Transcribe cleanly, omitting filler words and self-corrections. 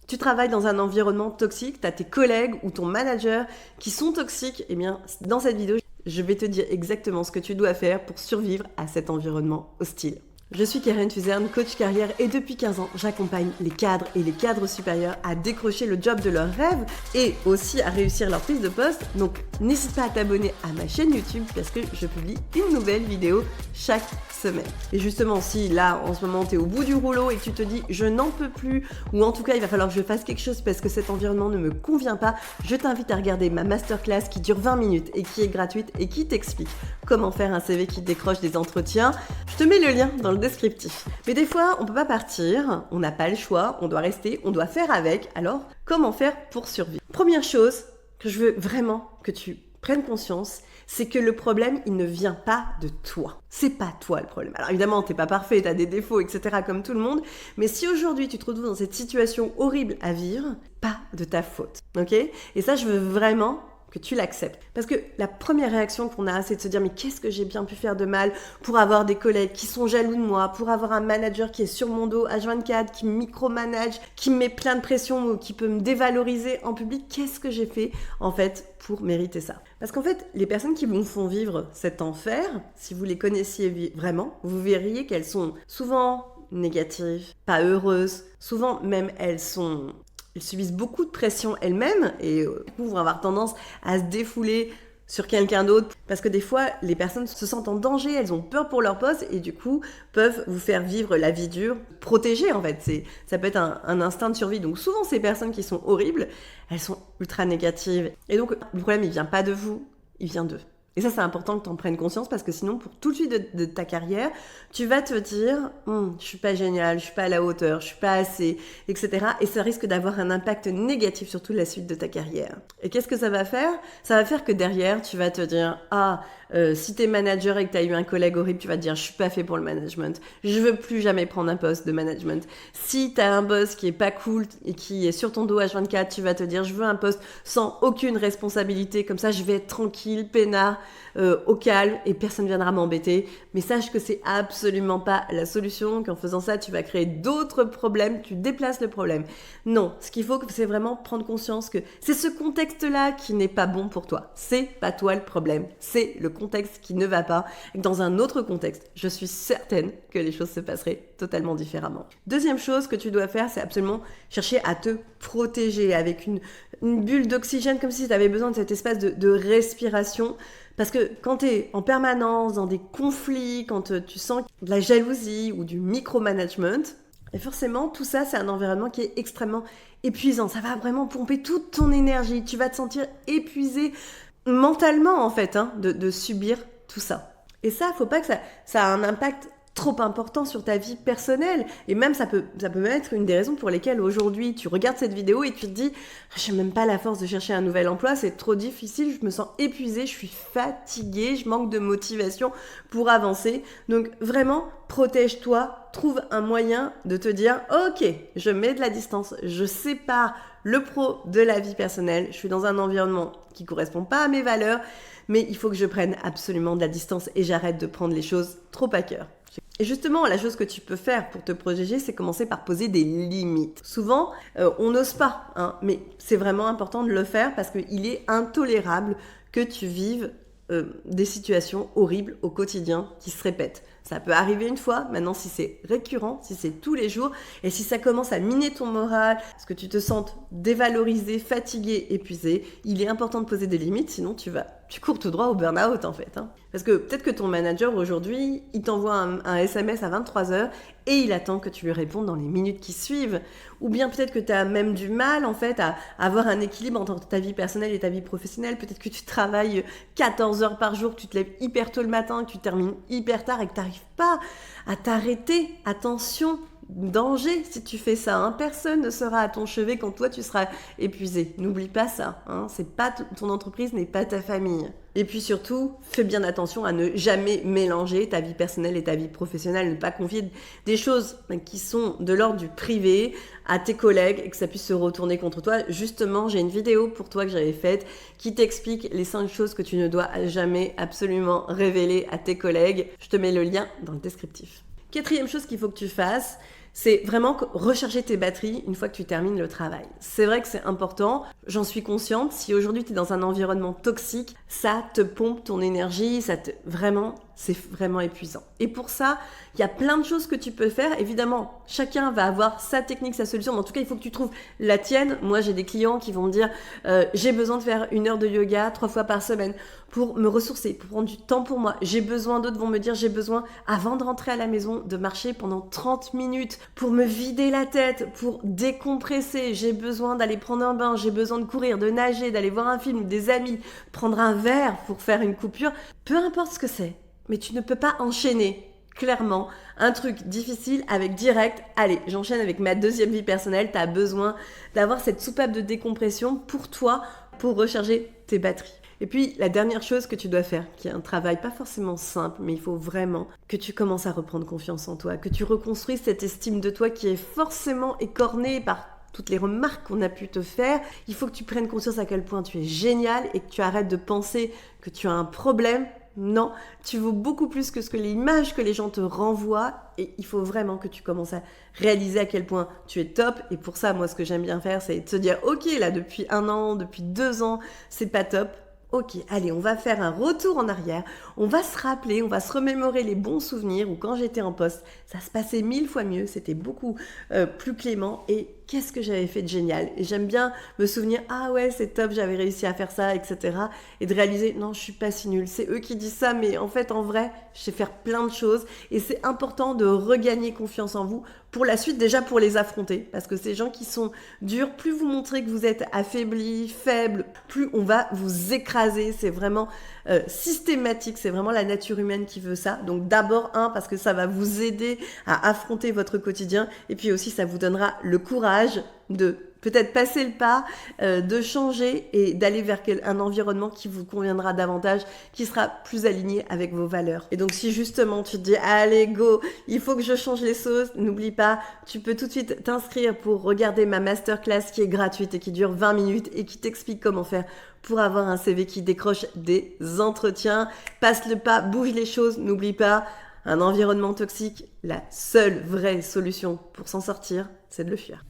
Tu travailles dans un environnement toxique, tu as tes collègues ou ton manager qui sont toxiques, eh bien, dans cette vidéo, je vais te dire exactement ce que tu dois faire pour survivre à cet environnement hostile. Je suis Karen Fuzerne, coach carrière, et depuis 15 ans, j'accompagne les cadres et les cadres supérieurs à décrocher le job de leurs rêves et aussi à réussir leur prise de poste. Donc, n'hésite pas à t'abonner à ma chaîne YouTube parce que je publie une nouvelle vidéo chaque semaine. Et justement, si là, en ce moment, tu es au bout du rouleau et que tu te dis « je n'en peux plus » ou en tout cas, il va falloir que je fasse quelque chose parce que cet environnement ne me convient pas, je t'invite à regarder ma masterclass qui dure 20 minutes et qui est gratuite et qui t'explique comment faire un CV qui décroche des entretiens. Je te mets le lien dans le descriptif. Mais des fois, on peut pas partir, on n'a pas le choix, on doit rester, on doit faire avec. Alors, comment faire pour survivre? Première chose que je veux vraiment que tu prennes conscience, c'est que le problème, il ne vient pas de toi. C'est pas toi le problème. Alors évidemment, t'es pas parfait, t'as des défauts, etc. comme tout le monde. Mais si aujourd'hui tu te retrouves dans cette situation horrible à vivre, pas de ta faute, ok? Et ça, je veux vraiment que tu l'acceptes. Parce que la première réaction qu'on a, c'est de se dire mais qu'est-ce que j'ai bien pu faire de mal pour avoir des collègues qui sont jaloux de moi, pour avoir un manager qui est sur mon dos H24, qui me micromanage, qui me met plein de pression ou qui peut me dévaloriser en public. Qu'est-ce que j'ai fait en fait pour mériter ça? Parce qu'en fait, les personnes qui vous font vivre cet enfer, si vous les connaissiez vraiment, vous verriez qu'elles sont souvent négatives, pas heureuses, souvent même elles subissent beaucoup de pression elles-mêmes et du coup vont avoir tendance à se défouler sur quelqu'un d'autre parce que des fois les personnes se sentent en danger, elles ont peur pour leur poste et du coup peuvent vous faire vivre la vie dure, protégée en fait, ça peut être un instinct de survie. Donc souvent ces personnes qui sont horribles, elles sont ultra négatives et donc le problème il vient pas de vous, il vient d'eux. Et ça, c'est important que tu en prennes conscience parce que sinon, pour tout de suite de ta carrière, tu vas te dire je suis pas génial, je suis pas à la hauteur, je suis pas assez, etc. Et ça risque d'avoir un impact négatif sur toute la suite de ta carrière. Et qu'est-ce que ça va faire? Ça va faire que derrière, tu vas te dire si t'es manager et que t'as eu un collègue horrible, tu vas te dire je suis pas fait pour le management, je veux plus jamais prendre un poste de management. Si t'as un boss qui est pas cool et qui est sur ton dos H24, tu vas te dire je veux un poste sans aucune responsabilité, comme ça je vais être tranquille, peinard, au calme et personne viendra m'embêter. Mais sache que c'est absolument pas la solution, qu'en faisant ça tu vas créer d'autres problèmes, tu déplaces le problème. Non, ce qu'il faut c'est vraiment prendre conscience que c'est ce contexte-là qui n'est pas bon pour toi. C'est pas toi le problème, c'est le contexte qui ne va pas. Et dans un autre contexte, je suis certaine que les choses se passeraient totalement différemment. Deuxième chose que tu dois faire, c'est absolument chercher à te protéger avec une bulle d'oxygène, comme si tu avais besoin de cet espace de respiration. Parce que quand tu es en permanence dans des conflits, quand tu sens de la jalousie ou du micromanagement, et forcément, tout ça, c'est un environnement qui est extrêmement épuisant. Ça va vraiment pomper toute ton énergie. Tu vas te sentir épuisé mentalement, en fait, de subir tout ça. Et ça, faut pas que ça a un impact trop important sur ta vie personnelle. Et même, ça peut même être une des raisons pour lesquelles aujourd'hui, tu regardes cette vidéo et tu te dis « j'ai même pas la force de chercher un nouvel emploi, c'est trop difficile, je me sens épuisée, je suis fatiguée, je manque de motivation pour avancer. » Donc vraiment, protège-toi, trouve un moyen de te dire « ok, je mets de la distance, je sépare le pro de la vie personnelle, je suis dans un environnement qui correspond pas à mes valeurs, mais il faut que je prenne absolument de la distance et j'arrête de prendre les choses trop à cœur. » Et justement, la chose que tu peux faire pour te protéger, c'est commencer par poser des limites. Souvent, on n'ose pas, mais c'est vraiment important de le faire parce qu'il est intolérable que tu vives des situations horribles au quotidien qui se répètent. Ça peut arriver une fois, maintenant si c'est récurrent, si c'est tous les jours, et si ça commence à miner ton moral, parce que tu te sens dévalorisé, fatigué, épuisé, il est important de poser des limites, sinon tu cours tout droit au burn-out en fait. Parce que peut-être que ton manager aujourd'hui, il t'envoie un SMS à 23h et il attend que tu lui répondes dans les minutes qui suivent. Ou bien peut-être que tu as même du mal en fait à avoir un équilibre entre ta vie personnelle et ta vie professionnelle. Peut-être que tu travailles 14 heures par jour, que tu te lèves hyper tôt le matin, que tu termines hyper tard et que tu n'arrives pas à t'arrêter. Attention, danger si tu fais ça. Personne ne sera à ton chevet quand toi tu seras épuisé. N'oublie pas ça. C'est pas ton entreprise n'est pas ta famille. Et puis surtout, fais bien attention à ne jamais mélanger ta vie personnelle et ta vie professionnelle. Ne pas confier des choses qui sont de l'ordre du privé à tes collègues et que ça puisse se retourner contre toi. Justement, j'ai une vidéo pour toi que j'avais faite qui t'explique les 5 choses que tu ne dois jamais absolument révéler à tes collègues. Je te mets le lien dans le descriptif. Quatrième chose qu'il faut que tu fasses, c'est vraiment recharger tes batteries une fois que tu termines le travail. C'est vrai que c'est important, j'en suis consciente. Si aujourd'hui tu es dans un environnement toxique, ça te pompe ton énergie, c'est vraiment épuisant. Et pour ça, il y a plein de choses que tu peux faire. Évidemment, chacun va avoir sa technique, sa solution, mais en tout cas, il faut que tu trouves la tienne. Moi, j'ai des clients qui vont me dire j'ai besoin de faire 1 heure de yoga 3 fois par semaine pour me ressourcer, pour prendre du temps pour moi. D'autres vont me dire j'ai besoin, avant de rentrer à la maison, de marcher pendant 30 minutes pour me vider la tête, pour décompresser. J'ai besoin d'aller prendre un bain, j'ai besoin de courir, de nager, d'aller voir un film, des amis, prendre un verre pour faire une coupure. Peu importe ce que c'est, mais tu ne peux pas enchaîner clairement un truc difficile avec direct. Allez, j'enchaîne avec ma deuxième vie personnelle. Tu as besoin d'avoir cette soupape de décompression pour toi, pour recharger tes batteries. Et puis, la dernière chose que tu dois faire, qui est un travail pas forcément simple, mais il faut vraiment que tu commences à reprendre confiance en toi, que tu reconstruises cette estime de toi qui est forcément écornée par toutes les remarques qu'on a pu te faire. Il faut que tu prennes conscience à quel point tu es génial et que tu arrêtes de penser que tu as un problème. Non, tu vaux beaucoup plus que l'image que les gens te renvoient, et il faut vraiment que tu commences à réaliser à quel point tu es top. Et pour ça, moi, ce que j'aime bien faire, c'est de te dire ok, là, depuis 1 an, depuis 2 ans, c'est pas top. Ok, allez, on va faire un retour en arrière, on va se rappeler, on va se remémorer les bons souvenirs où quand j'étais en poste, ça se passait 1000 fois mieux, c'était beaucoup plus clément, et qu'est-ce que j'avais fait de génial. Et j'aime bien me souvenir, ah ouais, c'est top, j'avais réussi à faire ça, etc. Et de réaliser, non, je suis pas si nulle, c'est eux qui disent ça, mais en fait, en vrai, je sais faire plein de choses, et c'est important de regagner confiance en vous pour la suite, déjà pour les affronter, parce que ces gens qui sont durs, plus vous montrez que vous êtes affaibli, faible, plus on va vous écraser. C'est vraiment systématique, c'est vraiment la nature humaine qui veut ça. Donc d'abord, parce que ça va vous aider à affronter votre quotidien, et puis aussi ça vous donnera le courage de peut-être passer le pas, de changer et d'aller vers un environnement qui vous conviendra davantage, qui sera plus aligné avec vos valeurs. Et donc si justement tu te dis allez go, il faut que je change les choses, n'oublie pas, tu peux tout de suite t'inscrire pour regarder ma masterclass qui est gratuite et qui dure 20 minutes et qui t'explique comment faire pour avoir un CV qui décroche des entretiens. Passe le pas, bouge les choses, n'oublie pas, un environnement toxique, la seule vraie solution pour s'en sortir, c'est de le fuir.